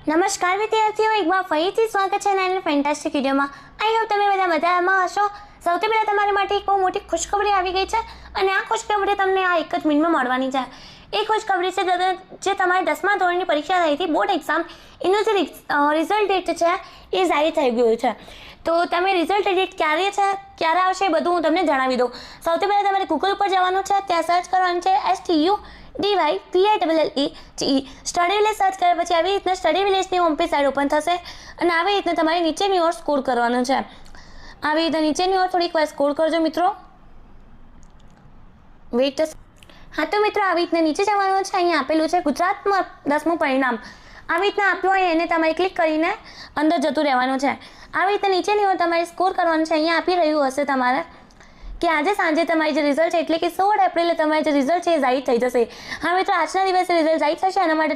નમસ્કાર વિદ્યાર્થીઓ, એકવાર ફરીથી સ્વાગત છે નાની ફેન્ટાસ્ટિક વિડીયોમાં. આઈ હોપ તમે બધા મજામાં હશો. સૌથી પહેલાં તમારી માટે એક બહુ મોટી ખુશખબરી આવી ગઈ છે અને આ ખુશખબરી તમને આ એક જ મિનિટમાં મળવાની છે. એ ખુશખબરી છે જે તમારી 10મા ધોરણની પરીક્ષા થઈ હતી, બોર્ડ એક્ઝામ, એનું જે રિઝલ્ટ ડેટ છે એ જાહેર થઈ ગયું છે. તો તમે રિઝલ્ટ ડેટ ક્યારે આવશે એ બધું હું તમને જણાવી દઉં. સૌથી પહેલાં તમારે ગૂગલ પર જવાનું છે, ત્યાં સર્ચ કરવાનું છે STUDYVILLE સ્ટડી વિલેજ સર્ચ કર્યા પછી આવી રીતના સ્ટડી વિલેજની હોમ પેજ સાઇડ ઓપન થશે અને આવી રીતના તમારે નીચેની ઓર સ્કોર કરવાનું છે. આવી રીતે નીચેની ઓર થોડીક વાર સ્કોર કરજો મિત્રો. વેઇટ. હા તો મિત્રો આવી રીતના નીચે જવાનું છે. અહીંયા આપેલું છે ગુજરાતમાં 10મું પરિણામ. આવી રીતના આપ્યું હોય એને તમારે ક્લિક કરીને અંદર જતું રહેવાનું છે. આવી રીતે નીચેની ઓર તમારે સ્કોર કરવાનું છે. અહીંયા આપી રહ્યું હશે તમારે કે આજે સાંજે તમારી જે રિઝલ્ટ છે એટલે કે 16 એપ્રિલે તમારી જે રિઝલ્ટ છે એ જાહેર થઈ જશે. હા મિત્રો, આજના દિવસે રિઝલ્ટ જાહેર થશે. એના માટે